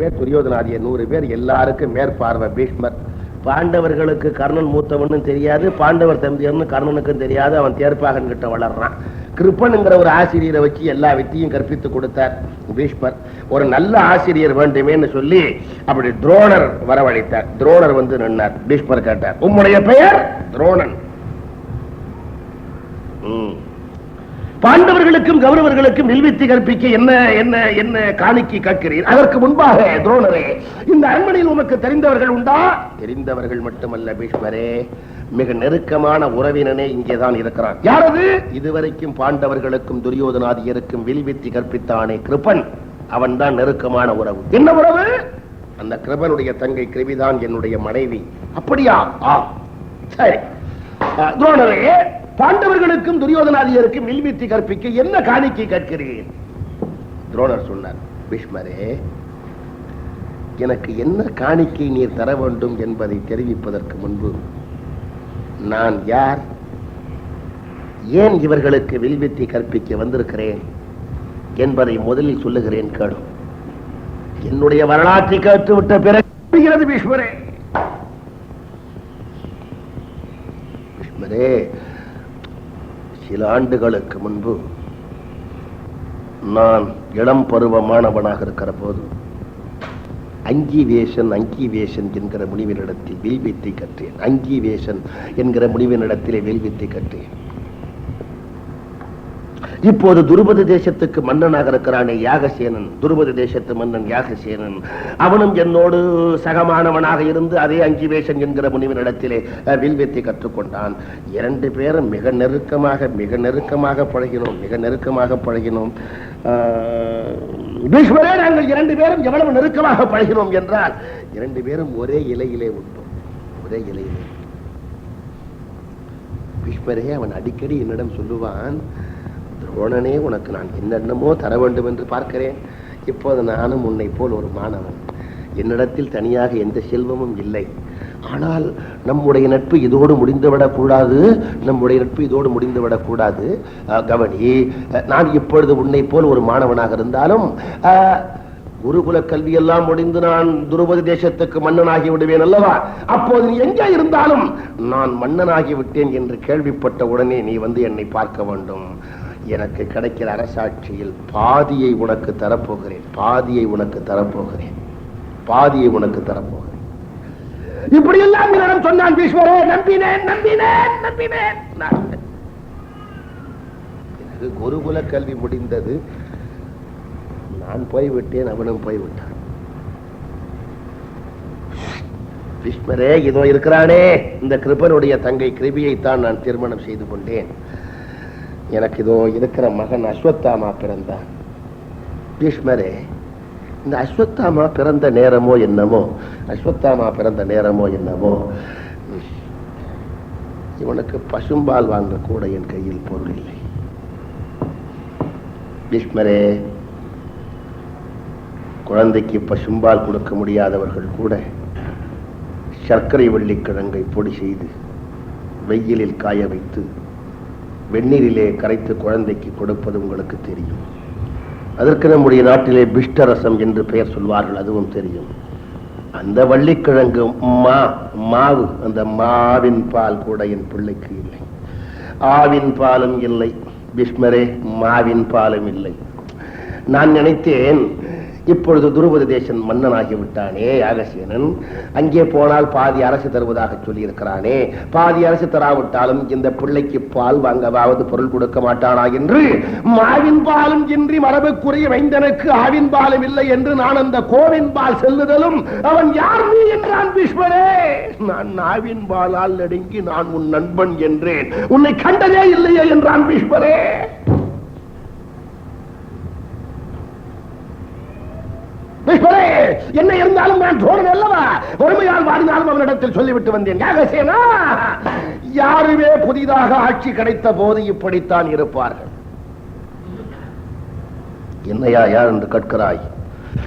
பேர் துரியோதனாதிய 100 பேர், எல்லாருக்கும் மேற்பார்வை பீஷ்மர். பாண்டவர்களுக்கு கர்ணன் மூத்தவன்னு தெரியாது, பாண்டவர் தம்பியர்னு கர்ணனுக்கும் தெரியாது. அவன் தேர்ப்பாகன் கிட்ட வளர்றான். கிருப்பனுங்கிற ஒரு ஆசிரியரை வச்சு எல்லா வித்தையும் கற்பித்து கொடுத்தார் பீஷ்மர். ஒரு நல்ல ஆசிரியர் வேண்டுமேன்னு சொல்லி அப்படி துரோணர் வரவழைத்தார். துரோணர் வந்து நின்னார். பீஷ்மர் கேட்டார், உம்முடைய பெயர்? துரோணன். பாண்டவர்களுக்கும் கௌரவர்களுக்கும் வில்வித்தை கற்பிக்க என்ன என்ன என்ன காணிக்கை கேட்கிறீர்? அதற்கு முன்பாக துரோணரே, இந்த அரண்மனையில் உமக்கு தெரிந்தவர்கள் உண்டா? தெரிந்தவர்கள் மட்டுமல்ல பீஷ்மரே, மிக நெருக்கமான உறவினனே இங்கேதான் இருக்கிறான். யாரது? இதுவரைக்கும் பாண்டவர்களுக்கும் துரியோதனாதியருக்கும் வில்வித்தை கற்பித்தானே கிருபன், அவன் தான் நெருக்கமான உறவு. என்ன உறவு? அந்த கிருபனுடைய தங்கை கிருபிதான் என்னுடைய மனைவி. அப்படியா? சரி. துரோணரே, பாண்டவர்களுக்கும் துரியோதனாதியருக்கும் வில்வித்தை கற்பிக்க என்ன காணிக்கை கேட்கிறேன்? துரோணர் சொன்னார், பீஷ்மரே, எனக்கு என்ன காணிக்கை நீர் தர வேண்டும் என்பதை தெரிவிப்பதற்கு முன்பு நான் யார், ஏன் இவர்களுக்கு வில்வித்தை கற்பிக்க வந்திருக்கிறேன் என்பதை முதலில் சொல்லுகிறேன் கேளு. என்னுடைய வரலாற்றை கேட்டுவிட்ட பிறகு பீஷ்மரே. பீஷ்மரே, சில ஆண்டுகளுக்கு முன்பு நான் இளம் பருவமானவனாக இருக்கிற போது அங்கீவேசன் என்கிற முனிவனிடத்தில் வில்வித்தை கற்றேன். அங்கீவேசன் என்கிற முனிவனிடத்திலே வில்வித்தை கற்றேன். இப்போது துருபத தேசத்துக்கு மன்னனாக இருக்கிறானே யாகசேனன், துருபத தேசத்து மன்னன் யாகசேனன், அவனும் என்னோடு சகமானவனாக இருந்து அதே அங்கீவேசன் என்கிற முனிவனிடத்திலே வில்வித்தை கற்றுக்கொண்டான். 2 பேரும் மிக நெருக்கமாக பழகினோம். பீஷ்மரே, நாங்கள் 2 பேரும் எவ்வளவு நெருக்கமாக பழகினோம் என்றால் 2 பேரும் ஒரே இலையிலே உண்டோம். பீஷ்மரே, அவன் அடிக்கடி என்னிடம் சொல்லுவான், துரோணனே, உனக்கு நான் என்னென்னமோ தர வேண்டும் என்று பார்க்கிறேன். இப்போது நானும் உன்னை போல் ஒரு மாணவன். என்னிடத்தில் தனியாக எந்த செல்வமும் இல்லை. ஆனால் நம்முடைய நட்பு இதோடு முடிந்துவிடக் கூடாது. கவனி, நான் இப்பொழுது உன்னை போல் ஒரு மாணவனாக இருந்தாலும் குருகுல கல்வி எல்லாம் முடிந்து நான் துருபதி தேசத்துக்கு மன்னனாகி விடுவேன் அல்லவா? அப்போது நீ எங்கே இருந்தாலும் நான் மன்னனாகி விட்டேன் என்று கேள்விப்பட்ட உடனே நீ வந்து என்னை பார்க்க வேண்டும். எனக்கு கிடைக்கிற அரசாட்சியில் பாதியை உனக்கு தரப்போகிறேன். இப்படி எல்லாம் என்னிடம் சொன்னான் பீஷ்மரே. நம்பினேன். எனக்கு குருகுல கல்வி முடிந்தது. நான் போய்விட்டேன், அவனும் போய்விட்டான். பீஷ்மரே, இதோ இருக்கிறானே இந்த கிருபனுடைய தங்கை கிருபியைத்தான் நான் திருமணம் செய்து கொண்டேன். எனக்கு இதோ இருக்கிற மகன் அஸ்வத்தாமா பிறந்தான். பீஷ்மரே, இந்த அஸ்வத்தாமா பிறந்த நேரமோ என்னமோ இவனுக்கு பசும்பால் வாங்க கூட என் கையில் பொருள் இல்லை. பீஷ்மரே, குழந்தைக்கு பசும்பால் கொடுக்க முடியாதவர்கள் கூட சர்க்கரை வள்ளிக்கிழங்கை பொடி செய்து வெயிலில் காய வைத்து வெந்நீரிலே கரைத்து குழந்தைக்கு கொடுப்பது உங்களுக்கு தெரியும். அதற்கு நம்முடைய நாட்டிலே பிஷ்டரசம் என்று பெயர் சொல்வார்கள், அதுவும் தெரியும். அந்த வள்ளிக்கிழங்கு மாவு, அந்த மாவின் பால் கூட என் பிள்ளைக்கு இல்லை. ஆவின் பாலும் இல்லை பீஷ்மரே, மாவின் பாலும் இல்லை. நான் நினைத்தேன், இப்பொழுது துருபத தேசன் மன்னனாகி விட்டானே யாகசேனன், அங்கே போனால் பாதி அரசு தருவதாக சொல்லி இருக்கிறானே, பாதி அரசு தராவிட்டாலும் இந்த பிள்ளைக்கு பால் வாங்கவாவது பொருள் கொடுக்க மாட்டானா என்று மாவின் பாலும் இன்றி மரபுக்குரிய வைந்தனுக்கு ஆவின் பாலும் இல்லை என்று நான் அந்த கோவின் பால் செல்லுதலும் அவன் யார் நீ என்றான் பீஷ்மரே. நான் நாவின் பாலால் நடுங்கி நான் உன் நண்பன் என்றேன், உன்னை கண்டதே இல்லையே என்றான் பீஷ்மரே. என்ன இருந்தாலும் நான் துரோணன் அல்லவா, பொறுமையால் வாடினாலும் அவனிடத்தில் சொல்லிவிட்டு வந்தேன். யாகசேனா, யாருமே புதிதாக ஆட்சி கிடைத்த போது இப்படித்தான் இருப்பார்கள். என்னையா யார் என்று கேட்கிறாய்?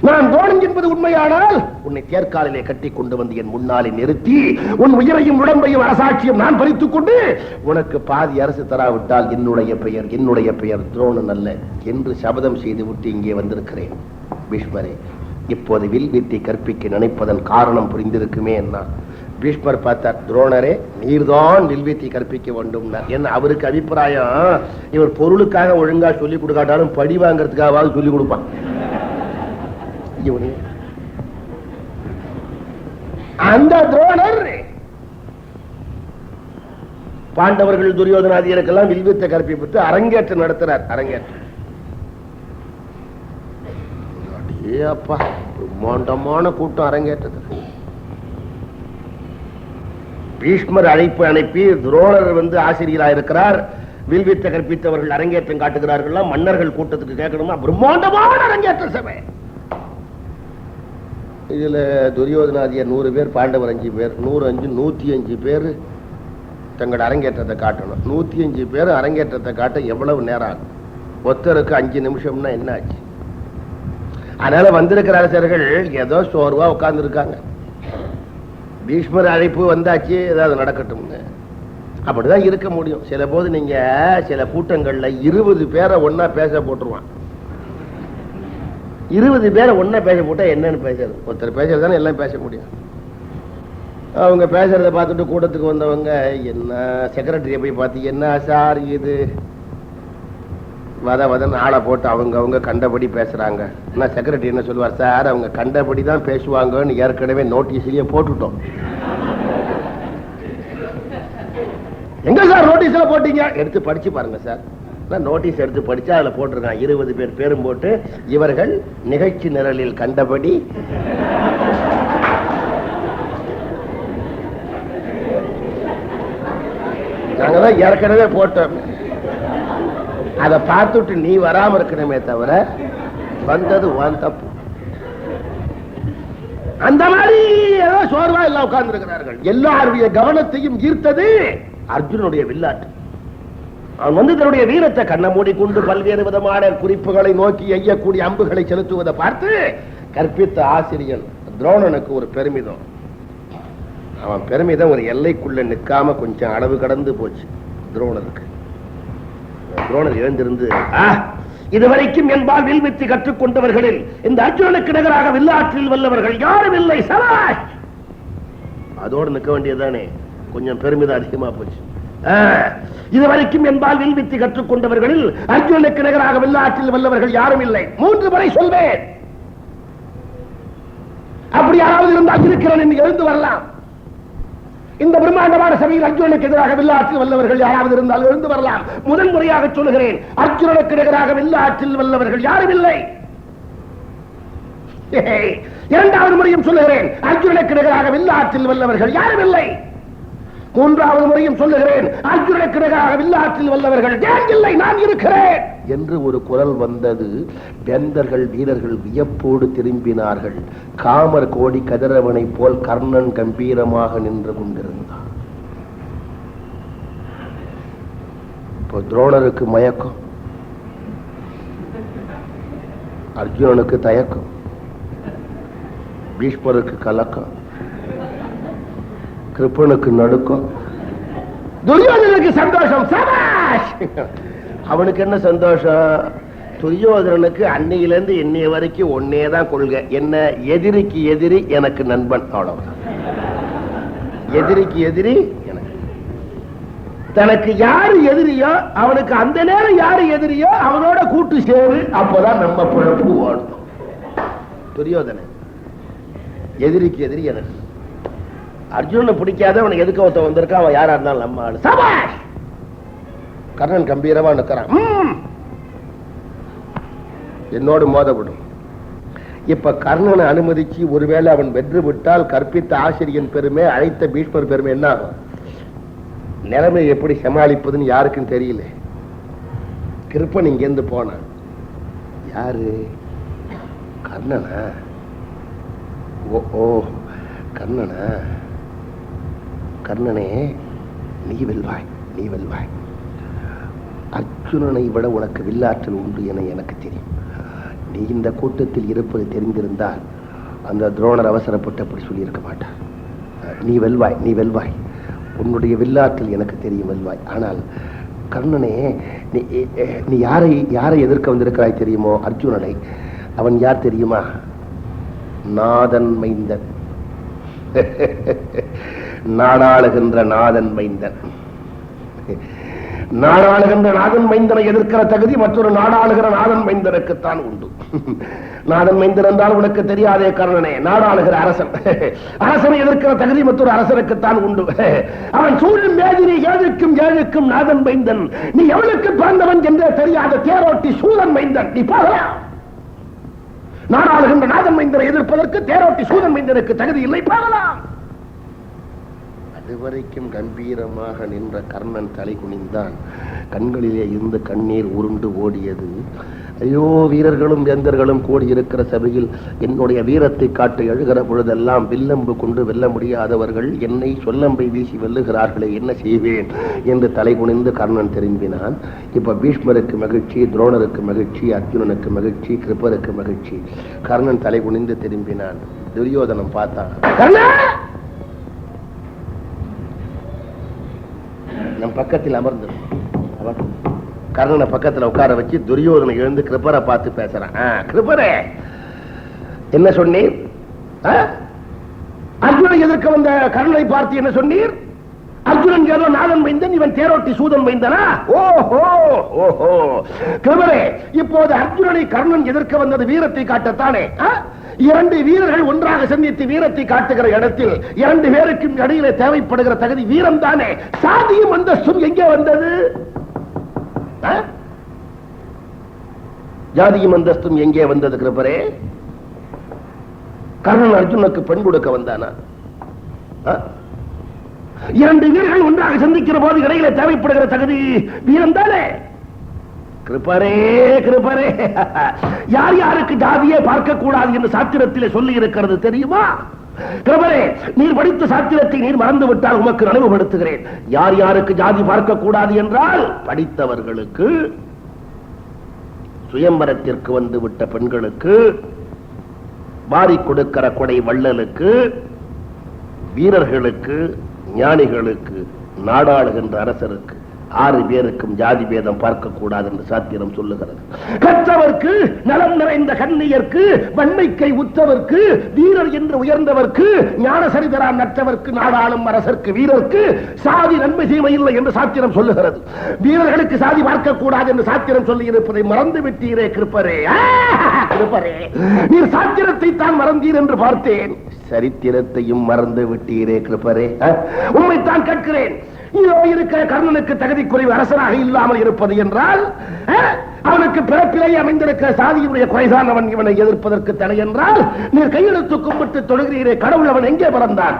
நான் துரோணன் என்பது உண்மையானால் உன்னை தேர்காலிலே கட்டி கொண்டு வந்து என் முன்னாலே நிறுத்தி உன் உயிரையும் உடம்பையும் அரசாட்சியும் நான் பறித்துக் கொண்டு உனக்கு பாதி அரசு தராவிட்டால் என்னுடைய பெயர் துரோணன் அல்ல என்று சபதம் செய்து விட்டு இங்கே வந்திருக்கிறேன். பீஷ்மரே, இப்போது வில் வித்தை கற்பிக்க நினைப்பதன் காரணம் புரிந்திருக்குமே என்ன. பீஷ்மர் பார்த்தார், துரோணரே நீர்தான் வில்வித்தை கற்பிக்க வேண்டும். என்ன அவருக்கு அபிப்பிராயம், இவர் பொருளுக்காக ஒழுங்கா சொல்லிக் கொடுக்காட்டாலும் படி வாங்கறதுக்காக சொல்லிக் கொடுப்பான். அந்த துரோணர் பாண்டவர்கள் துரியோதனாதியருக்கெல்லாம் வில்வித்தை கற்பித்து அரங்கேற்றம் நடத்துறார். அரங்கேற்றம் அப்பா பிரம்மாண்டமான கூட்டம் அரங்கேற்றது. பீஷ்மர் அனுப்பி துரோணர் ஆசிரியராக இருக்கிறார். வில்வித்தை கற்பித்தவர்கள் அரங்கேற்றம் காட்டுகிறார்கள். மன்னர்கள் கூட்டத்துக்கு கேட்கணுமா, பிரம்மாண்டமான அரங்கேற்ற சபை. இதுல துரியோதனாதியர் 100 பேர், பாண்டவர் 5 பேர், 105 105 பேர் தங்கள் அரங்கேற்றத்தை காட்டணும். 105 பேர் அரங்கேற்றத்தை காட்ட எவ்வளவு நேரம் ஆகும்? ஒருத்தருக்கு 5 நிமிஷம்னா என்ன ஆச்சு? அதனால வந்திருக்கிற அரசர்கள் ஏதோ சோர்வா உட்கார்ந்து இருக்காங்க. பீஷ்மர் அழைப்பு வந்தாச்சு, ஏதாவது நடக்கட்டும், அப்படிதான் இருக்க முடியும். சில போது நீங்க சில கூட்டங்கள்ல 20 பேரை ஒன்னா பேச போட்டுருவான். 20 பேரை ஒன்னா பேச போட்டா என்னன்னு பேசுறது? ஒருத்தர் பேசுறதுதானே எல்லாம் பேச முடியும். அவங்க பேசுறத பார்த்துட்டு கூட்டத்துக்கு வந்தவங்க என்ன செக்ரட்டரியை போய் பார்த்து, என்ன சார் இது வதன்னு ஆளை போட்டு அவங்க கண்டபடி பேசுறாங்க. என்ன செக்ரட்டரி என்ன சொல்லுவார், சார் அவங்க கண்டபடி தான் பேசுவாங்கன்னு ஏற்கனவே நோட்டீஸ்லயே போட்டுட்டோம். எங்க சார் நோட்டீஸ்ல போட்டீங்க? எடுத்து படிச்சு பாருங்க சார். நோட்டீஸ் எடுத்து படிச்சா அதுல போட்டிருக்கான் 20 பேர் பேரும் போட்டு, இவர்கள் நிகழ்ச்சி நிரலில் கண்டபடி நாங்கதான் ஏற்கனவே போட்டோம். அதை பார்த்துட்டு நீ வராம இருக்கணுமே தவிர வந்தது வான் தப்பு. அந்த மாதிரி ஏதோ சோர்வா எல்லாம் உட்கார்ந்து இருக்கிறார்கள். எல்லாருடைய கவனத்தையும் ஈர்த்தது அர்ஜுனுடைய வில்லாட்டு. அவன் தன்னுடைய வீரத்தை கண்ண மூடிக்கொண்டு பல்வேறு விதமான குறிப்புகளை நோக்கி எய்யக்கூடிய அம்புகளை செலுத்துவதை பார்த்து கற்பித்த ஆசிரியன் துரோணனுக்கு ஒரு பெருமிதம். அவன் பெருமிதம் ஒரு எல்லைக்குள்ள நிற்காம கொஞ்சம் அளவு கடந்து போச்சு துரோணருக்கு. துரோணர் எழுந்திருந்து, இதுவரைக்கும் என்பால் வில்வித்தை கற்றுக் கொண்டவர்களில் இந்த அர்ஜுனனுக்கு நிகராக வில்லாற்றில் வல்லவர்கள் யாரும் இல்லை. சபாஷ்! அதோடு நிற்க வேண்டியதுதானே, கொஞ்சம் பெருமிதம் அதிகமா போச்சு. இதுவரைக்கும் என்பால் வில்வித்தை கற்றுக் கொண்டவர்களில் அர்ஜுனனுக்கு நிகராக வில்லாற்றில் வல்லவர்கள் யாரும் இல்லை. 3 முறை சொல்வேன். அப்படி யாராவது இருந்தால் இருக்கிறேன் என்று எழுந்து வரலாம். இந்த பிரம்மாண்டமான சபையில் அர்ஜுனனுக்கு எதிராக வில்லாற்றில் வல்லவர்கள் யாராவது இருந்தால் எழுந்து வரலாம். முதல் முறையாக சொல்லுகிறேன், அர்ஜுனனுக்கு எதிராக வில்லாற்றில் வல்லவர்கள் யாரும் இல்லை. இரண்டாவது முறையும் சொல்லுகிறேன், அர்ஜுனனுக்கு எதிராக வில்லாற்றில் வல்லவர்கள் யாரும் இல்லை. மூன்றாவது முறையும் சொல்லுகிறேன், அர்ஜுனனுக்கு எதிராக வில்லாற்றில் வல்லவர்கள் ஏன் இல்லை, நான் இருக்கிறேன் என்று ஒரு குரல் வந்தது. வேந்தர்கள் வீரர்கள் வியப்போடு திரும்பினார்கள். காமர் கோடி கதிரவனை போல் கர்ணன் கம்பீரமாக நின்று கொண்டிருந்தான். இப்போ துரோணருக்கு மயக்கம், அர்ஜுனனுக்கு தயக்கம், பீஷ்மருக்கு கலக்கம், கிருப்பனுக்கு நடுக்கம், துரியோதனுக்கு சந்தோஷம். சபாஷ்! அவனுக்கு என்ன சந்தோஷம்? துரியோதனனுக்கு அன்னையிலிருந்து இன்னைய வரைக்கும் ஒன்னேதான் கொள்கை, என்ன எதிரிக்கு எதிரி எனக்கு நண்பன். அவ்வளவுதான். எதிரிக்கு எதிரி எனக்கு. தனக்கு யாரு எதிரியோ அவனுக்கு அந்த நேரம் யாரு எதிரியோ அவனோட கூட்டு சேரு, அப்பதான் நம்ம பிழப்பு ஓடும். துரியோதனன் எதிரிக்கு எதிரி எனக்கு. அர்ஜுனனை பிடிக்காத அவனுக்கு எதுக்கு ஒருத்த வந்திருக்கான், அவன் யாரா இருந்தாலும் நம்ம ஆளு. சபாஷ்! கர்ணன் கம்பீரமா நிற்கிறான். என்னோடு மோதப்படும். இப்ப கர்ணனை அனுமதிச்சு ஒருவேளை அவன் வென்று விட்டால் கற்பித்த ஆசிரியன் பெருமை, அழைத்த பீஷ்மர் பெருமை என்ன ஆகும்? நிலைமை எப்படி சமாளிப்பதுன்னு யாருக்கும் தெரியல. கிருப்பன் இங்கிருந்து போனான். யாரு? கர்ணனா? ஓ கர்ணனா? கர்ணனே, நீ வெல்வாய், நீ வெல்வாய். அர்ஜுனனை விட உனக்கு வில்லாற்றல் உண்டு என எனக்கு தெரியும். நீ இந்த கூட்டத்தில் இருப்பது தெரிந்திருந்தால் அந்த துரோணர் அவசரப்பட்டு அப்படி சொல்லியிருக்க மாட்டார். நீ வெல்வாய், நீ வெல்வாய். உன்னுடைய வில்லாற்றல் எனக்கு தெரியும், வெல்வாய். ஆனால் கர்ணனே, நீ யாரை எதிர்க்க வந்திருக்கிறாய் தெரியுமோ? அர்ஜுனனை. அவன் யார் தெரியுமா? நாதன் மைந்தன். நாடாளுகின்ற நாதன் மைந்தன். நாடாளுகின்ற நாதன் மைந்தனை எதிர்க்கிற தகுதி மற்றொரு நாடாளுகிற நாதன் மைந்தனுக்குத்தான் உண்டு. நாதன் மைந்தன் என்றால் உனக்கு தெரியாதே கர்ணனே, நாடாளுகிற அரசன். அரசனை எதிர்க்கிற தகுதி மற்றொரு அரசனுக்குத்தான் உண்டு. அவன் சூழல் மேதினி ஏழுக்கும் ஏழுக்கும் நாதன் மைந்தன். நீ எவனுக்கு பிறந்தவன் என்றே தெரியாத தேரோட்டி சூதன் மைந்தன். நீ போகலாம். நாடாளுகின்ற நாதன் மைந்தனை எதிர்ப்பதற்கு தேரோட்டி சூதன் மைந்தனுக்கு தகுதி இல்லை. போகலாம். அதுவரைக்கும் கம்பீரமாக நின்ற கர்ணன் தலை குனிந்தான். கண்களிலே இருந்து கண்ணீர் உருண்டு ஓடியது. ஐயோ, வீரர்களும் வேந்தர்களும் கூடியிருக்கிற சபையில் என்னுடைய வீரத்தை காட்டி எழுகிற பொழுதெல்லாம் வில்லம்பு கொண்டு வெல்ல முடியாதவர்கள் என்னை சொல்லம்பை வீசி வெல்லுகிறார்களே, என்ன செய்வேன் என்று தலை குனிந்து கர்ணன் திரும்பினான். இப்ப பீஷ்மருக்கு மகிழ்ச்சி, துரோணருக்கு மகிழ்ச்சி, அர்ஜுனனுக்கு மகிழ்ச்சி, கிருப்பருக்கு மகிழ்ச்சி. கர்ணன் தலை குனிந்து திரும்பினான். துரியோதனம் பார்த்தான். நம் பக்கத்தில் அமர்ந்து கர்ணனை பக்கத்தில் உட்கார வச்சு துரியோதனை எழுந்து கிருப்பரை பார்த்து பேசுறான். கிருப்பரே, என்ன சொன்னீர்? அர்ஜுனனை எதிர்க்க வந்த கர்ணனை பார்த்து என்ன சொன்னீர்? அர்ஜுனன் ஏதோ நாதன் மைந்தன், இவன் தேரோட்டி சூதன் மைந்தனா? ஓஹோ ஓஹோ. கிருப்பரே, இப்போது அர்ஜுனனை கர்ணன் எதிர்க்க வந்தது வீரத்தை காட்டத்தானே? இரண்டு வீரர்கள் ஒன்றாக சந்தித்து வீரத்தை காட்டுகிற இடத்தில் இரண்டு பேருக்கும் இடையிலே தேவைப்படுகிற தகுதி வீரம் தானே. சாதியும் அந்தஸ்தும் எங்கே வந்தது? ஜாதியும் அந்தஸ்தும் எங்கே வந்தது? கிருப்பரே, கர்ணன் அர்ஜுனுக்கு பெண் கொடுக்க வந்தானா? இரண்டு வீரர்கள் ஒன்றாக சந்திக்கிற போது இடையிலே தேவைப்படுகிற தகுதி வீரம் தானே. கிருப்பரே கிருப்பரே, யார் யாருக்கு ஜாதியே பார்க்க கூடாது என்று சாத்திரத்திலே சொல்லி இருக்கிறது தெரியுமா? கிருப்பரே, நீர் படித்த சாத்திரத்தை நீர் மறந்து விட்டால் உமக்கு நினைவுபடுத்துகிறேன். யார் யாருக்கு ஜாதி பார்க்க கூடாது என்றால் படித்தவர்களுக்கு, சுயம்பரத்திற்கு வந்து விட்ட பெண்களுக்கு, வாரி கொடுக்கிற கொடை வள்ளலுக்கு, வீரர்களுக்கு, ஞானிகளுக்கு, நாடாளுகின்ற அரசருக்கு, 6 பேருக்கும் ஜாதி பேதம் பார்க்க கூடாது என்று சாத்திரம் சொல்லுகிறது. கற்றவர்க்கு, நலம் நிறைந்த கண்ணியர்க்கு, வன்மைக்கை உற்றவர்க்கு, வீரர் என்று உயர்ந்தவர்க்கு, ஞான சரிதரான் நற்றவர்க்கு, நாடாளும் அரசருக்கு, வீரருக்கு சாதி நன்மை தீமை இல்லை என்று சாத்திரம் சொல்லுகிறது. வீரர்களுக்கு சாதி பார்க்க கூடாது என்று சாத்திரம் சொல்லி இருப்பதை மறந்து விட்டீரே கிருப்பரே. கிருப்பரே, நீர் சாத்திரத்தை தான் மறந்தீர் என்று பார்த்தேன். சரித்திரத்தையும் மறந்து விட்டீரே கிருப்பரே. உண்மைத்தான் கேட்கிறேன். இருக்கிற கர்ணனுக்கு தகுதி குறைவு அரசனாக இல்லாமல் இருப்பது என்றால் அவனுக்கு பிறப்பிலேயே அமைந்திருக்கிற சாதியுடைய குறைதான் அவன் இவனை எதிர்ப்பதற்கு தடை என்றால் நீர் கையெழுத்து கும்பிட்டு தொழுகிறீரே, கடவுள் அவன் எங்கே பிறந்தான்?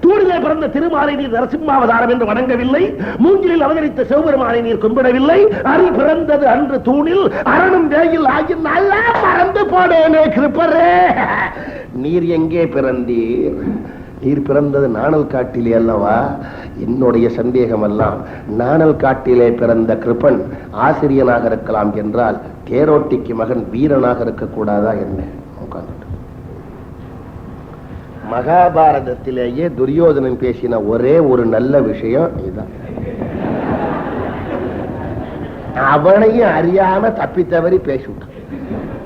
தூணிலே பிறந்த திருமாலை நீர் நரசிம்மாவதாரம் என்று வணங்கவில்லை. மூங்கிலில் அவதரித்த சிவபெருமானை நீர் கும்பிடவில்லை. அரி பிறந்தது அன்று தூணில், அரணும் வேயில் ஆகி நல்லா மறந்து போனேனே கிருப்பரே. நீர் எங்கே பிறந்தீர்? நீர் பிறந்தது நாணல் காட்டிலே அல்லவா? என்னுடைய சந்தேகம் எல்லாம் நாணல் காட்டிலே பிறந்த கிருப்பன் ஆசிரியனாக இருக்கலாம் என்றால் தேரோட்டிக்கு மகன் வீரனாக இருக்கக்கூடாதா என்ன? மகாபாரதத்திலேயே துரியோதனன் பேசின ஒரே ஒரு நல்ல விஷயம் இதுதான். அவனையும் அறியாம தப்பி தவறி பேசிவிட்டான்.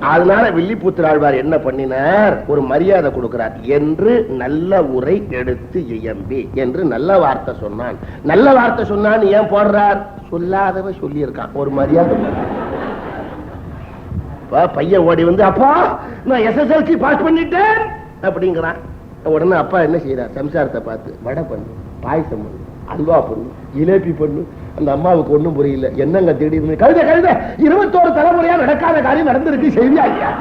அதனால வில்லிபுத்திராழ்வார் என்ன பண்ணினார்? ஒரு மரியாதை கொடுக்கிறார். என்று நல்ல உரை எடுத்து இயம்பி என்று நல்ல வார்த்தை சொன்னான். நல்ல வார்த்தை சொன்னான் ஏன் போடுறார்? சொல்லாதவ சொல்லி இருக்கான். ஒரு மரியாதை பையன் ஓடி வந்து, அப்பா நான் SSLC பாஸ் பண்ணிட்டேன் அப்படிங்கிறான். உடனே அப்பா என்ன செய்யறார்? சம்சாரத்தை பார்த்து வடை பண்ணு, பாயசம் பண்ணு, அல்வா பண்ணு, ஜிலேபி பண்ணு. அந்த அம்மாவுக்கு ஒண்ணும் புரியல. என்னங்க திடீர்னு? கழுத கழுத 21 தலைமுறையா நடக்காத காரியம் நடந்திருக்கு, செய்யா.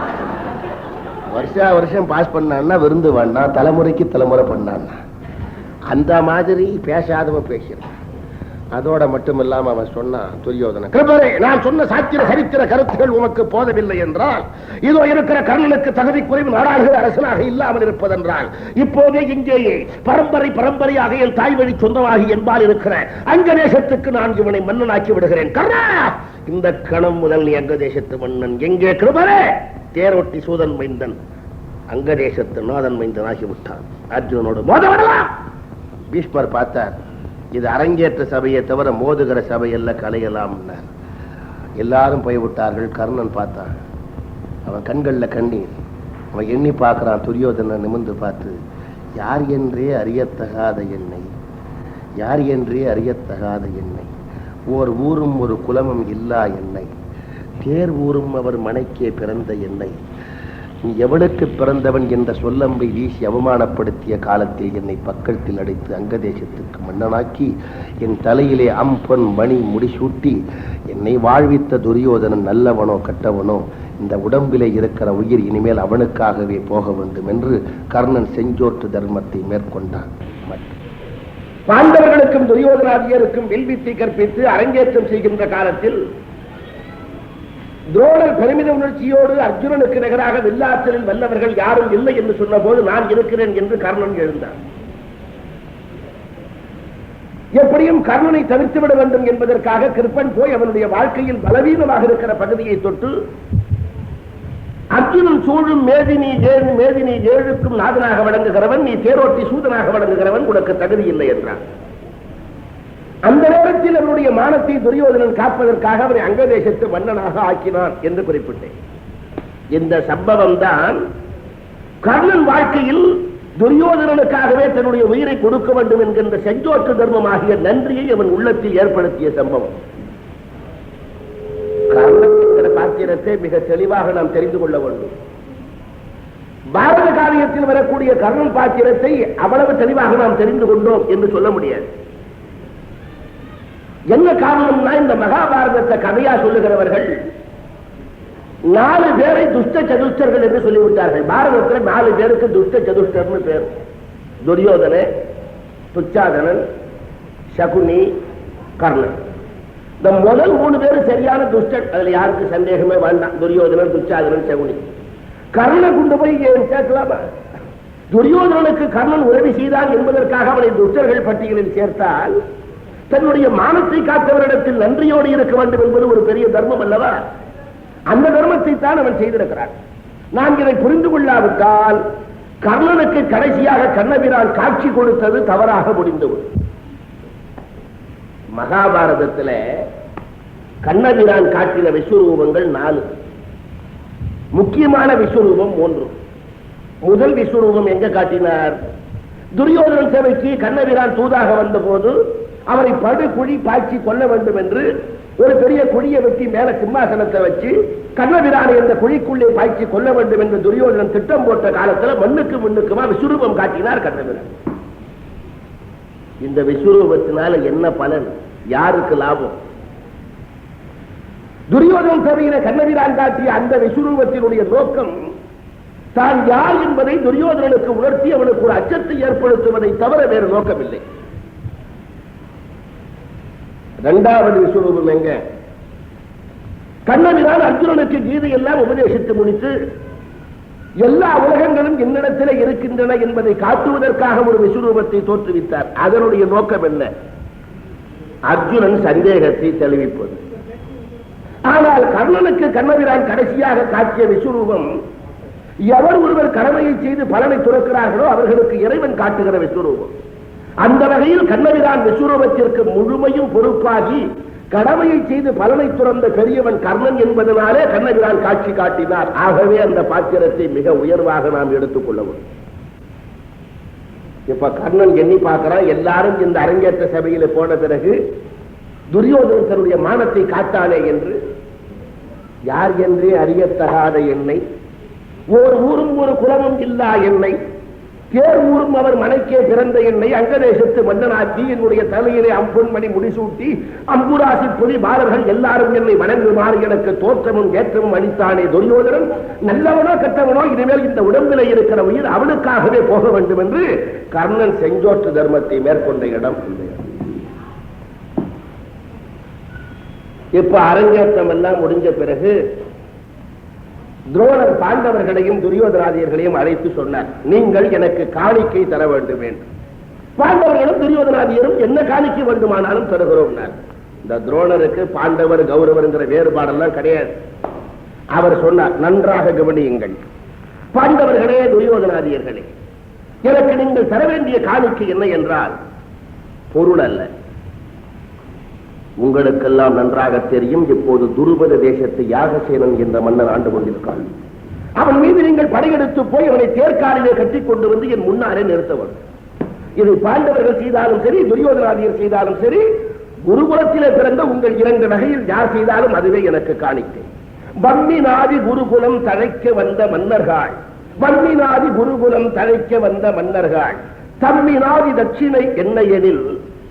வருஷம் பாஸ் பண்ணான்னா விருந்து வேண்டாம், தலைமுறைக்கு தலைமுறை பண்ணான்னா அந்த மாதிரி பேசாதவன் பேசுறான். அதோட மட்டும் இல்லாம அவன் சொன்னான், துரியோதனன், கிருபரே, நான் சொன்ன சாத்திர சரித்திர கருத்துகள் உமக்கு போதவில்லை என்றால் இதோ இருக்கிற கர்ணனுக்கு தகுதி குறைவு நாடாளுகிற அரசனாக இல்லாமல் இருப்பதென்றால் இப்போதே இங்கேயே பரம்பரையாக என் தாய் வழி சொந்தமாகி என்பால் இருக்கிற அங்க தேசத்துக்கு நான் இவனை மன்னனாக்கி விடுகிறேன். கர்ணா, இந்த கணம் முதல் நீ அங்க தேசத்து மன்னன். எங்கே கிருபரே? தேரோட்டி சூதன் மைந்தன் அங்க தேசத்து நாதன் மைந்தன் ஆகிவிட்டான். அர்ஜுனனோடு மோத விடலாம். பீஷ்மர் பார்த்தார், இது அரங்கேற்ற சபையை தவிர மோதுகிற சபையல்ல, கலையலாம். எல்லாரும் போய்விட்டார்கள். கர்ணன் பார்த்தான். அவன் கண்கள்ல கண்ணீர். அவன் எண்ணி பார்க்கறான். துரியோதனை நிமிர்ந்து பார்த்து, யார் என்றே அறியத்தகாத என்னை, யார் என்றே அறியத்தகாத என்னை, ஓர் ஊரும் ஒரு குலமும் இல்லா என்னை, தேர் ஊரும் அவர் மனைக்கே பிறந்த என்னை, நீ எவனுக்கு பிறந்தவன் என்ற சொல்லம்பை வீசி அவமானப்படுத்திய காலத்தில் என்னை பக்கத்தில் அடைத்து அங்கதேசத்துக்கு மன்னனாக்கி என் தலையிலே அம்பொன் மணி முடிசூட்டி என்னை வாழ்வித்த துரியோதனன் நல்லவனோ கட்டவனோ, இந்த உடம்பிலே இருக்கிற உயிர் இனிமேல் அவனுக்காகவே போக வேண்டும் என்று கர்ணன் செஞ்சோற்று தர்மத்தை மேற்கொண்டான். பாண்டவர்களுக்கும் துரியோதனாதியருக்கும் வில்வித்தை கற்பித்து அரங்கேற்றம் செய்கின்ற காலத்தில் துரோணர் பெருமித உணர்ச்சியோடு அர்ஜுனனுக்கு நிகராக வில்லாற்றலில் வல்லவர்கள் யாரும் இல்லை என்று சொன்ன போது நான் இருக்கிறேன் என்று கர்ணன் எழுந்தார். எப்படியும் கர்ணனை தவிர்த்துவிட வேண்டும் என்பதற்காக கிருப்பன் போய் அவனுடைய வாழ்க்கையில் பலவீனமாக இருக்கிற பகுதியை தொட்டு, அர்ஜுனன் சூழும் மேதினி ஏழுக்கும் நாதனாக வழங்குகிறவன், நீ தேரோட்டி சூதனாக வழங்குகிறவன், உனக்கு தகுதி இல்லை என்றான். அந்த நேரத்தில் அவருடைய மானத்தை துரியோதனன் காப்பதற்காக அவரை அங்கதேசத்து மன்னனாக ஆக்கினான் என்று குறிப்பிட்டேன். இந்த சம்பவம் தான் கர்ணன் வாழ்க்கையில் துரியோதனனுக்காகவே தன்னுடைய உயிரை கொடுக்க வேண்டும் என்கின்ற செஞ்சோற்று தர்மமாகிய நன்றியை அவன் உள்ளத்தில் ஏற்படுத்திய சம்பவம். கர்ணன் பாத்திரத்தை மிக தெளிவாக நாம் தெரிந்து கொள்ள வேண்டும். பாரத காவியத்தில் வரக்கூடிய கர்ணன் பாத்திரத்தை அவ்வளவு தெளிவாக நாம் தெரிந்து கொண்டோம் என்று சொல்ல முடியாது. என்ன காரணம்னா, இந்த மகாபாரதத்தை கதையா சொல்லுகிறவர்கள் 4 பேரை துஷ்ட சதுஷ்டர்கள் என்று சொல்லிவிட்டார்கள். பாரதத்தில் 4 பேருக்கு துஷ்ட சதுஷ்டர்னு பேர். துரியோதன, துச்சாதனன், சகுனி, கர்ணன். இந்த முதல் 3 பேரும் சரியான துஷ்டன், அதுல யாருக்கு சந்தேகமே வேண்டாம். துரியோதனன், துச்சாதனன், சகுனி. கர்ணனை கொண்டு போய் சேர்க்கலாமா? துரியோதனனுக்கு கர்ணன் உதவி செய்தான் என்பதற்காக அவனை துஷ்டர்கள் பட்டியலில் சேர்த்தால் தன்னுடைய மானத்தை காத்தவரிடத்தில் நன்றியோடு இருக்க வேண்டும் என்பது ஒரு பெரிய தர்மம் அல்லவா? அந்த தர்மத்தை தான் அவன் செய்திருக்கிறான். நாம் இதை புரிந்து கொள்ளாவிட்டால் கர்ணனுக்கு கடைசியாக கண்ணபிரான் காட்சி கொடுத்தது தவறாக முடிந்தது. மகாபாரதத்தில் கண்ணபிரான் காட்டின விஸ்வரூபங்கள் 4. முக்கியமான விஸ்வரூபம் 3. முதல் விஸ்வரூபம் எங்க காட்டினார்? துரியோதனன் சபைக்கு கண்ணபிரான் தூதாக வந்த போது அவரை படு குழி பாய்ச்சி கொல்ல வேண்டும் என்று ஒரு பெரிய குழியை வெட்டி மேல சிம்மாசனத்தை வச்சு கண்ணபிரானை இந்த குழிக்குள்ளே பாய்ச்சி கொல்ல வேண்டும் என்று துரியோதனன் திட்டம் போட்ட காலத்தில் மண்ணுக்கு முன்னுக்குமா விஸ்வரூபம் காட்டினார் கண்ணபிரான். இந்த விஸ்வரூபத்தினால என்ன பலன், யாருக்கு லாபம்? துரியோதனன் சபையில கண்ணபிரான் காட்டிய அந்த விஸ்வரூபத்தினுடைய நோக்கம் தான் யார் என்பதை துரியோதனனுக்கு உணர்த்தி அவனுக்கு ஒரு அச்சத்தை ஏற்படுத்துவதை தவிர வேறு நோக்கமில்லை. 2வது விஸ்வரூபம் எங்க? கண்ணபிரான் அர்ஜுனனுக்கு கீதையெல்லாம் உபதேசித்து முடித்து எல்லா உலகங்களும் என்னிடத்தில் இருக்கின்றன என்பதை காட்டுவதற்காக ஒரு விஸ்வரூபத்தை தோற்றுவித்தார். அதனுடைய நோக்கம் என்ன? அர்ஜுனன் சந்தேகத்தை தெளிவிப்பது. ஆனால் கர்ணனுக்கு கண்ணபிரான் கடைசியாக காட்டிய விஸ்வரூபம் எவர் ஒருவர் கடமையை செய்து பலனை துறக்கிறார்களோ அவர்களுக்கு இறைவன் காட்டுகிற விஸ்வரூபம். அந்த வகையில் கண்ணபிரான் விஸ்வரூபத்திற்கு முழுமையும் பொறுப்பாகி கடமையை செய்து பலனை துறந்த பெரியவன் கர்ணன் என்பதனாலே கண்ணபிரான் காட்சி காட்டினார். ஆகவே அந்த பாத்திரத்தை மிக உயர்வாக நாம் எடுத்துக்கொள்ள வேண்டும். இப்ப கர்ணன் எண்ணி பார்க்கிறான், எல்லாரும் இந்த அரங்கேற்ற சபையில போன பிறகு துரியோதனன் தன்னுடைய மானத்தை காட்டானே என்று, யார் என்றே அறியத்தகாத என்னை, ஓர் ஊரும் ஒரு குலமும் இல்லா என்னை, தேர் ஊரும் அவர் மனைக்கே பிறந்த என்னை அங்கதேசத்து மன்னனாக்கி என்னுடைய தலையிலே அம்பொன்மணி முடிசூட்டி அம்புராசி புலி பாரர்கள் எல்லாரும் என்னை வணங்குமாறு எனக்கு தோற்றமும் ஏற்றமும் அளித்தானே துரியோதனன், நல்லவனோ கெட்டவனோ இனிமேல் இந்த உடம்பிலே இருக்கிற உயிர் அவனுக்காகவே போக வேண்டும் என்று கர்ணன் செஞ்சோற்று தர்மத்தை மேற்கொண்ட இடம். இப்ப அரங்கேற்றம் எல்லாம் முடிஞ்ச பிறகு துரோணர் பாண்டவர்களையும் துரியோதனாதியர்களையும் அழைத்து சொன்னார், நீங்கள் எனக்கு காணிக்கை தர வேண்டும் என்று. பாண்டவர்களும் துரியோதனாதியரும் என்ன காணிக்கை வேண்டுமானாலும் தருகிறோம். இந்த துரோணருக்கு பாண்டவர் கௌரவர்ங்கிற வேறுபாடெல்லாம் கிடையாது. அவர் சொன்னார், நன்றாக கவனியுங்கள் பாண்டவர்களே துரியோதனாதியர்களே, எனக்கு நீங்கள் தர வேண்டிய காணிக்கை என்ன என்றால் பொருள் அல்ல. உங்களுக்கெல்லாம் நன்றாக தெரியும், இப்போது துருபத தேசத்தை யாகசேனன் என்ற மன்னன் ஆண்டு கொண்டிருக்கான். அவன் மீது நீங்கள் படையெடுத்து போய் அவனை தேர்காலிலே கட்டி கொண்டு வந்து என் முன்னாலே நிறுத்தவன். இது பாண்டவர்கள் செய்தாலும் சரி, துரியோதனாதியர் செய்தாலும் சரி, குருகுலத்திலே பிறந்த உங்கள் 2 வகையில் யார் செய்தாலும் அதுவே எனக்கு காணிக்கை. வன்னிநாதி குருகுலம் தழைக்க வந்த மன்னர்கள், வன்னிநாதி குருகுலம் தழைக்க வந்த மன்னர்கள் தம்மினாதி தட்சிணை என்ன எனில்,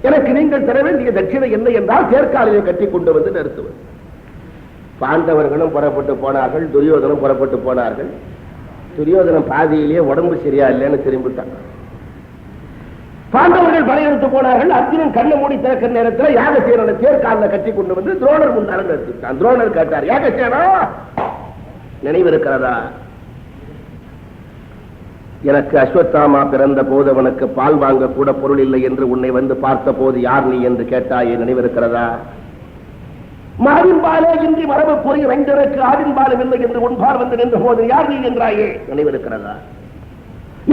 எனக்கு நீங்கள் தர வேண்டிய தட்சிணை என்ன என்றால் தேர்காலிலே கட்டி கொண்டு வந்து நிறுத்துவது. பாண்டவர்களும் புறப்பட்டு போனார்கள், துரியோதனும் புறப்பட்டு போனார்கள். துரியோதனம் பாதியிலேயே உடம்பு சரியா இல்லைன்னு திரும்பிட்டான். பாண்டவர்கள் படையெடுத்து போனார்கள். அர்ஜுனன் கண்ணை மூடி திறக்கிற நேரத்தில் யாகசேனனை தேர்காலில் கட்டி கொண்டு வந்து துரோணர் முன்னால நிறுத்திட்டான். துரோணர் கேட்டார், யாகசேனா நினைவு இருக்கிறதா? எனக்கு அஸ்வத்தாமா பிறந்த போது அவனுக்கு பால் வாங்க கூட பொருள் இல்லை என்று உன்னை வந்து பார்த்த போது யார் நீ என்று கேட்டாயே, நினைவிருக்கிறதா? மாவின் பாலே இன்றி மரபு பொறி வெண்டருக்கு ஆவின் பாலம் இல்லை என்று உன்பால் வந்து நின்ற போது யார் நீ என்றாயே, நினைவிருக்கிறதா?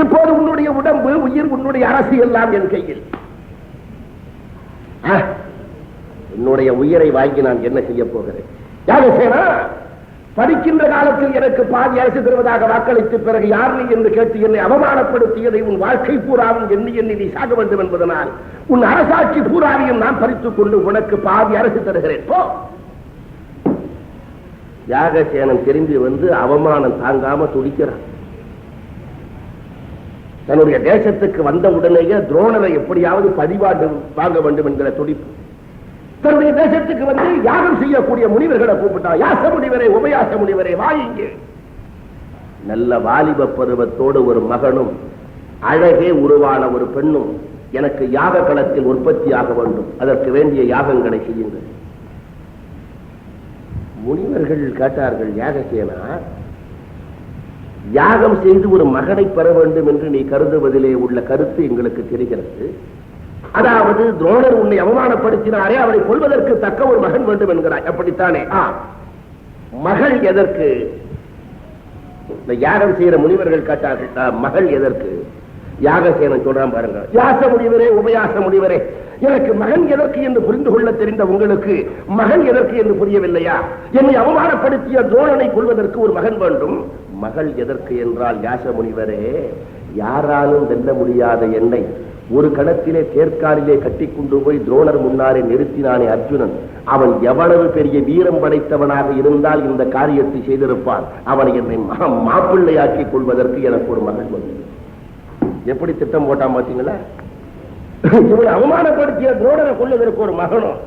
இப்போது உன்னுடைய உடம்பு, உயிர், உன்னுடைய அரசு எல்லாம் என் கையில். என்னுடைய உயிரை வாங்கி நான் என்ன செய்ய போகிறேன்? யாகசேனா, படிக்கின்ற காலத்தில் எனக்கு பாதி அரசு தருவதாக வாக்களித்த பிறகு யார் நீ என்று கேட்டு என்னை அவமானப்படுத்தியதை உன் வாழ்க்கை பூராவும் எண்ணி எண்ணி நீ சாக வேண்டும் என்பதனால் உன் அரசாட்சி பூராவையும் நான் பறித்துக் கொண்டு உனக்கு பாதி அரசு தருகிறேன். போ. யாகசேனன் திரும்பி வந்து அவமானம் தாங்காம துடிக்கிறான். தன்னுடைய தேசத்துக்கு வந்த உடனேயே துரோணரை எப்படியாவது பழிவாண்டு வாங்க வேண்டும் என்கிற துடிப்பு. தன்னுடைய தேசத்துக்கு வந்து யாகம் செய்யக்கூடிய முனிவர்களை கூப்பிட்டான். யாச முனிவரே, உபயாச முனிவரே, வாயிங்கே. நல்ல வாலிப பருவத்தோடு ஒரு மகனும் அழகே உருவான ஒரு பெண்ணும் எனக்கு யாக களத்தில் உற்பத்தியாக வேண்டும். அதற்கு வேண்டிய யாகங்களை செய்யுங்கள். முனிவர்கள் கேட்டார்கள், யாகசேனா, யாகம் செய்து ஒரு மகனை பெற வேண்டும் என்று நீ கருதுவதிலே உள்ள கருத்து எங்களுக்கு தெரிகிறது. அதாவது துரோணர் உன்னை அவமானப்படுத்தினாரே, அவனை கொள்வதற்கு தக்க ஒரு மகன் வேண்டும் என்கிறாய், அப்படித்தானே? மகள் எதற்கு? யாகம் செய்கிற முனிவர்கள் கேட்டார்கள், மகள் எதற்கு? யாகசேனன் சொல்றான் பாருங்க, யாச முனிவரே, உபயாச முனிவரே, எனக்கு மகன் எதற்கு என்று புரிந்து கொள்ள தெரிந்த உங்களுக்கு மகன் எதற்கு என்று புரியவில்லையா? என்னை அவமானப்படுத்திய துரோணனை கொள்வதற்கு ஒரு மகன் வேண்டும். மகள் எதற்கு என்றால், யாச முனிவரே, யாராலும் வெல்ல முடியாத என்னை ஒரு கணத்திலே தேர்காலிலே கட்டி கொண்டு போய் துரோணர் முன்னாலே நிறுத்தினானே அர்ஜுனன், அவன் எவ்வளவு பெரிய வீரம் படைத்தவனாக இருந்தால் இந்த காரியத்தை செய்திருப்பான். அவனை என்னை மாப்பிள்ளையாக்கிக் கொள்வதற்கு எனக்கு ஒரு மகன் வந்து. எப்படி திட்டம் போட்டான் பாத்தீங்களா? இவனை அவமானப்படுத்திய துரோணரை கொள்வதற்கு ஒரு மகனும்,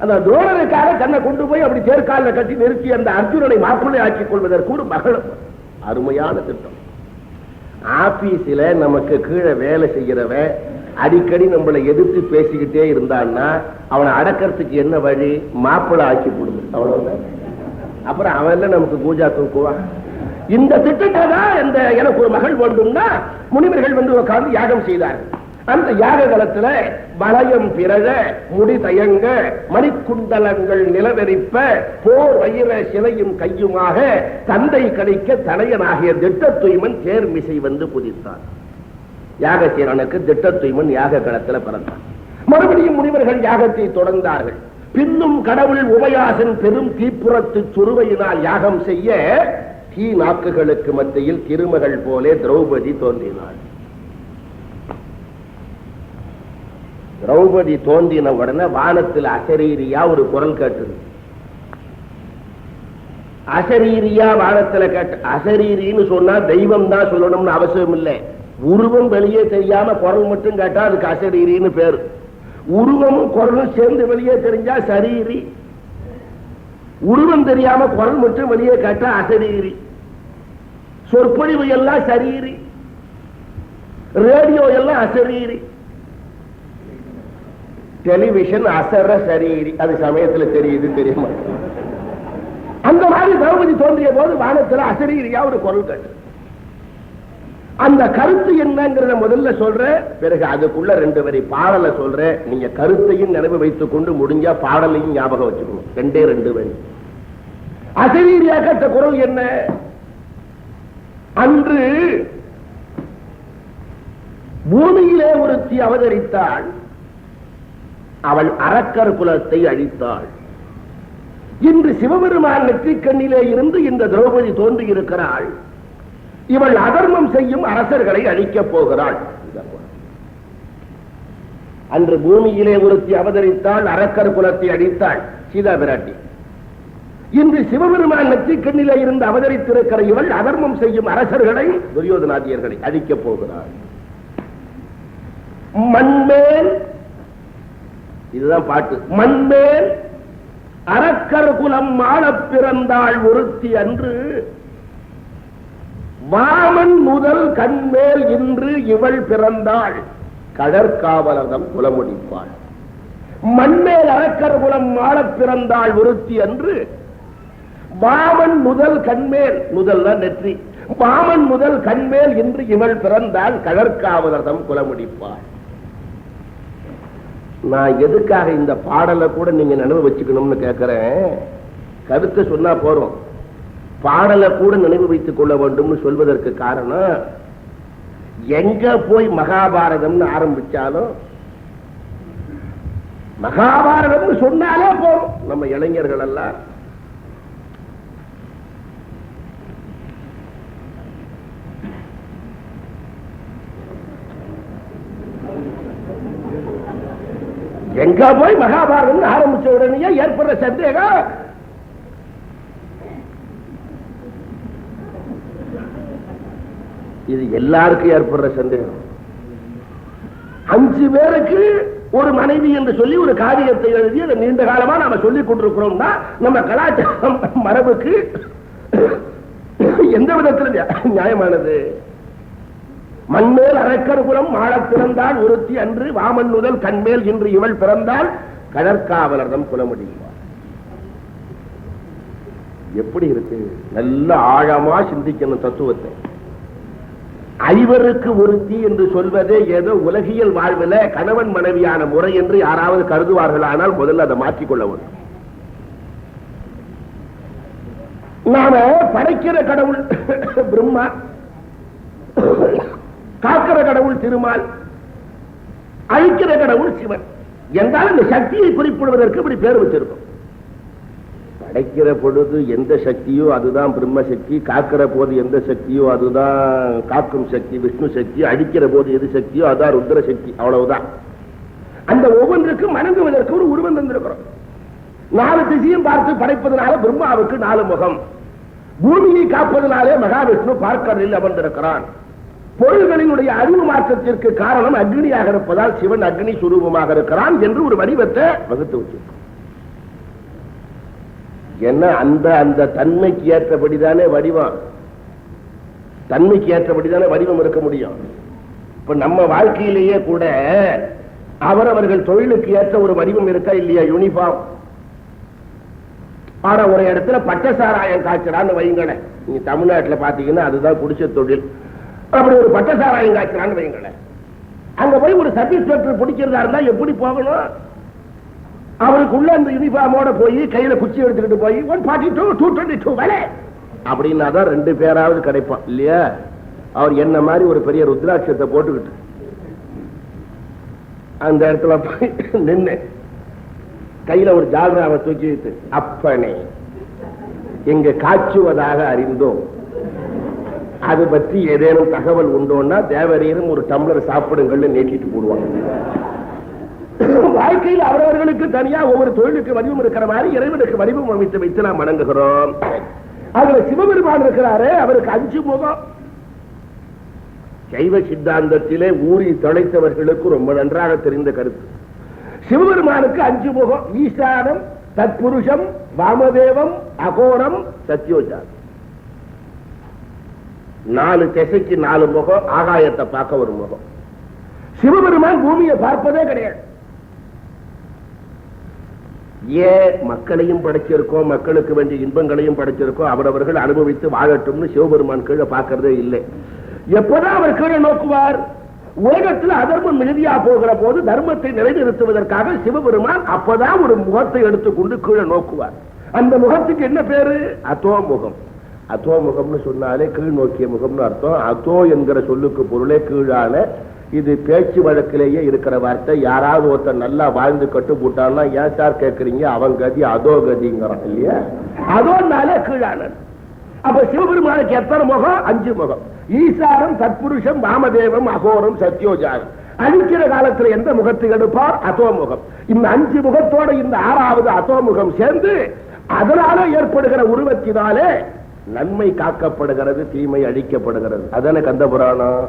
அந்த துரோணருக்காக தன்னை கொண்டு போய் அப்படி தேர்காலில் கட்டி நிறுத்தி அந்த அர்ஜுனனை மாப்பிள்ளை ஆக்கிக் கொள்வதற்கு ஒரு மகளும். அருமையான திட்டம். ஆபீஸில் நமக்கு கீழே வேலை செய்கிறவன் அடிக்கடி நம்மளை எதிர்த்து பேசிக்கிட்டே இருந்தான்னா அவனை அடக்கிறதுக்கு என்ன வழி? மாப்பிள்ளை ஆக்கி கொடுது, அவ்வளவுதான். அப்புறம் அவன் நமக்கு பூஜா தூக்குவான். இந்த திட்டத்தை தான் எனக்கு ஒரு மகள் வேண்டும்னா முனிவர்கள் வந்து உட்கார்ந்து யாகம் செய்தார்கள். அந்த யாக காலத்துல வளையம் பிறக, முடி தயங்க, மணிக்குண்டலங்கள் நிலவெறிப்ப, போர் வயிற சிலையும் கையுமாக தந்தை கணிக்க தலையனாகிய திட்டத்துய்மன் சேர்மிசை வந்து புதித்தான். யாகசேனனுக்கு திட்டத்துய்மன் யாக களத்துல பிறந்தான். மறுபடியும் முனிவர்கள் யாகத்தை தொடர்ந்தார்கள். பின்னும் கடவுள் உபயாசன் பெரும் தீப்புறத்து சுருவையினால் யாகம் செய்ய தீ நாக்குகளுக்கு மத்தியில் திருமகள் போலே திரௌபதி தோன்றினாள். திரௌபதி தோன்றின உடனே வானத்தில் அசரீரியா ஒரு குரல் கேட்டது. அசரீரியா வானத்துல கேட்ட. அசரீரின்னு சொன்னா தெய்வம் தான் சொல்லணும்னு அவசியம் இல்லை. உருவம் வெளியே தெரியாம குரல் மட்டும் கேட்டா அதுக்கு அசரீரின்னு பேரு. உருவமும் குரலும் சேர்ந்து வெளியே தெரிஞ்சா சரீரி. உருவம் தெரியாம குரல் மட்டும் வெளியே கேட்டா அசரீரி. சொற்பொழிவு எல்லாம் சரீரி, ரேடியோ எல்லாம் அசரீரி, டெலிவிஷன் அசர சரீரி. அது சமயத்துல தெரியுது, தெரியுமா? அந்த மாதிரி திரௌபதி தோன்றிய போது வானத்துல அசரீரியா ஒரு குரல் கேட்டு. அந்த கருத்து என்னங்கிறத முதல்ல சொல்ற, பிறகு அதுக்குள்ள 2 வரி பாடலை சொல்ற. நீங்க கருத்தையும் நினைவு வைத்துக் கொண்டு முடிஞ்சா பாடலையும் ஞாபகம் வச்சுக்கணும். 2 வரி. அசரீரியா கேட்ட குரல் என்ன? அன்று பூமியிலே ஒருத்தி அவதரித்தாள், அவள் அரக்கர் குலத்தை அழித்தாள். இன்று சிவபெருமான் நெற்றிக்கண்ணிலே இருந்து இந்த திரௌபதி தோன்றி இருக்கிறாள். இவள் அதர்மம் செய்யும் அரசர்களை அழிக்கப் போகிறாள். அன்று பூமியிலே ஒருத்தி அவதரித்தாள், அரக்கர் குலத்தை அழித்தாள் சீதா பிராட்டி. இன்று சிவபெருமான் நெற்றிக்கண்ணிலே இருந்து அவதரித்திருக்கிற இவள் அதர்மம் செய்யும் அரசர்களை, துரியோதனாதியர்களை அழிக்கப் போகிறாள். மண்மேல், இதுதான் பாட்டு, மண்மேல் அரக்கர் குலம் ஆளப் பிறந்தாள் ஒருத்தி அன்று, வாமன் முதல் கண்மேல் இன்று இவள் பிறந்தாள், கடற்காவலர்தம் குலமுடிப்பாள். மண்மேல் அரக்கர் குலம் ஆளப் பிறந்தாள் ஒருத்தி அன்று, வாமன் முதல் கண்மேல், முதல் நெற்றி, வாமன் முதல் கண்மேல் இன்று இவள் பிறந்தாள், கடற்காவலர்தம் குலமுடிப்பாள். நான் எதுக்காக இந்த பாடலை கூட நீங்க நினைவு வச்சுக்கணும்னு கேட்கிறேன். கருத்தை சொன்னா போறோம், பாடலை கூட நினைவு வைத்துக் கொள்ள வேண்டும் சொல்வதற்கு காரணம், எங்க போய் மகாபாரதம்னு ஆரம்பிச்சாலும் மகாபாரதம் சொன்னாலே போறோம் நம்ம இளைஞர்கள் எல்லாம். எங்க போய் மகாபாரதம் ஆரம்பிச்ச உடனே ஏற்படுற சந்தேகம், இது எல்லாருக்கும் ஏற்படுற சந்தேகம். 5 பேருக்கு ஒரு மனைவி என்று சொல்லி ஒரு காரியத்தை எழுதி அதை நீண்ட காலமா நாம சொல்லிக் கொண்டிருக்கிறோம்னா நம்ம கலாச்சாரம் மரபுக்கு எந்த விதத்தில் நியாயமானது? மண்மேல் அரக்கர் குலம் ஆளப் பிறந்தாள் ஒருத்தி அன்று, வாமன் முதல் கண்மேல் இன்று இவள் பிறந்தாள், கடற்காவலர்தம் குலமுடிப்பாள். எப்படி இருக்கு? நல்ல ஆழமா சிந்திக்கணும் தத்துவத்தை. 5 ஒருத்தி என்று சொல்வதே ஏதோ உலகியல் வாழ்வில் கணவன் மனைவியான முறை என்று யாராவது கருதுவார்கள். ஆனால் முதல்ல அதை மாற்றிக்கொள்ள வேண்டும். நாம படைக்கிற கடவுள் பிரம்மா, காக்கிற கடவுள் திருமால், அழிக்கிற கடவுள் சிவன் என்றால் இந்த சக்தியை குறிப்பிடுவதற்கு இப்படி பேர் வச்சிருக்கோம். படைக்கிற பொழுது எந்த சக்தியோ அதுதான் பிரம்ம சக்தி, காக்கிற போது எந்த சக்தியோ அதுதான் காக்கும் சக்தி விஷ்ணு சக்தி, அழிக்கிற போது எது சக்தியோ அதான் ருத்ர சக்தி. அவ்வளவுதான். அந்த ஒவ்வொன்றுக்கும் வணங்குவதற்கு ஒரு உருவம் தந்திருக்கிறோம். 4 திசையும் பார்த்து படைப்பதனால பிரம்மாவுக்கு 4 முகம், பூமியை காப்பதனாலே மகாவிஷ்ணு பார்க்கடலில் அமர்ந்திருக்கிறான். பொருள்களினுடைய அறிவு மாற்றத்திற்கு காரணம் அக்னியாக இருப்பதால் சிவன் அக்னி சுரூபமாக இருக்கிறான் என்று ஒரு வடிவத்தை வகுத்து வச்சிருக்கோம். என்ன அந்த அந்த தன்மைக்கு ஏற்றபடிதானே வடிவம், தன்மைக்கு ஏற்றபடிதானே வடிவம் இருக்க முடியும். இப்ப நம்ம வாழ்க்கையிலேயே கூட அவரவர்கள் தொழிலுக்கு ஏற்ற ஒரு வடிவம் இருக்கா இல்லையா? யூனிஃபார்ம். ஆனா ஒரு இடத்துல பட்டசாராயம் காய்ச்சலான்னு வைங்களேன், நீங்க தமிழ்நாட்டில் பாத்தீங்கன்னா அதுதான் குடிச்ச தொழில். அப்படி ஒரு பட்டசாராயம் காய்ச்சலான்னு வைங்களேன், அங்க போய் ஒரு சப் இன்ஸ்பெக்டர் பிடிக்கிறதா இருந்தா எப்படி போகணும்? அவருக்குள்ள அந்த யூனிஃபார்மோட போய் கையில குச்சி எடுத்துக்கிட்டு போய் 142 222 வேலை அப்படின்னாதான் 2 பேராவது கிடைப்பான் இல்லையா? அவர் என்ன மாதிரி ஒரு பெரிய ருத்ராட்சத்தை போட்டுக்கிட்டு அந்த இடத்துல போய் நின்று கையில ஒரு ஜால்ராவை தூக்கி வைத்து, அப்பனே எங்க காய்ச்சுவதாக அறிந்தோம், அது பற்றி ஏதேனும் தகவல் உண்டோன்னா தேவரீரும் ஒரு டம்ளர் சாப்பிடுங்கள்னு நீட்டிட்டு போடுவாங்க. வாழ்க்கையில் அவரவர்களுக்கு தனியா ஒவ்வொரு தொழிலுக்கு வடிவம் இருக்கிற மாதிரி இறைவனுக்கு வடிவம் அமைத்து வைத்து நாம் வணங்குகிறோம். அதுல சிவபெருமான் இருக்கிறாரு, அவருக்கு 5 முகம். சைவ சித்தாந்தத்திலே ஊறி தொலைத்தவர்களுக்கு ரொம்ப நன்றாக தெரிந்த கருத்து. சிவபெருமானுக்கு 5 முகம். ஈசானம், தத்புருஷம், வாமதேவம், அகோரம், சத்யோஜாதம். 4 திசைக்கு 4 முகம். ஆகாயத்தை பார்க்க ஒரு முகம். சிவபெருமான் பூமியை பார்ப்பதே கிடையாது. ஏன்? மக்களையும் படைச்சிருக்கோம், மக்களுக்கு வேண்டிய இன்பங்களையும் படைச்சிருக்கோம், அவரவர்கள் அனுபவித்து வாழட்டும்னு சிவபெருமான் கீழே பார்க்கறதே இல்லை. எப்பதான் அவர் கீழே நோக்குவார்? உலகத்தில் அதர்மம் மிகுதியா போகிற போது தர்மத்தை நிலைநிறுத்துவதற்காக சிவபெருமான் அப்பதான் ஒரு முகத்தை எடுத்துக்கொண்டு கீழே நோக்குவார். அந்த முகத்துக்கு என்ன பேரு? அதோ முகம். அதோ முகம்னு சொன்னாலே கீழ் நோக்கிய முகம்னு அர்த்தம். அதோ என்கிற சொல்லுக்கு பொருளே கீழான, இது பேச்சு வழக்கிலேயே இருக்கிற வார்த்தை. யாராவது ஒருத்தர் நல்லா வாழ்ந்து கட்டு போட்டான்னா ஏன் சார் கேட்கறீங்க, அவன் கதி அதோ கதிங்கிறான் இல்லையா? அதோனால கீழானது. அப்ப சிவபெருமானுக்கு எத்தனை முகம்? 5 முகம். ஈசாரம், தத்புருஷம், வாமதேவம், அகோரம், சத்யோஜானம். அழிக்கிற காலத்துல எந்த முகத்தை எடுப்பார்? அதோ முகம். இந்த 5 முகத்தோட இந்த 6வது அதோ முகம் சேர்ந்து அதனால ஏற்படுகிற உருவத்தினாலே நன்மை காக்கப்படுகிறது, தீமை அழிக்கப்படுகிறது. அதான கந்த புராணம்.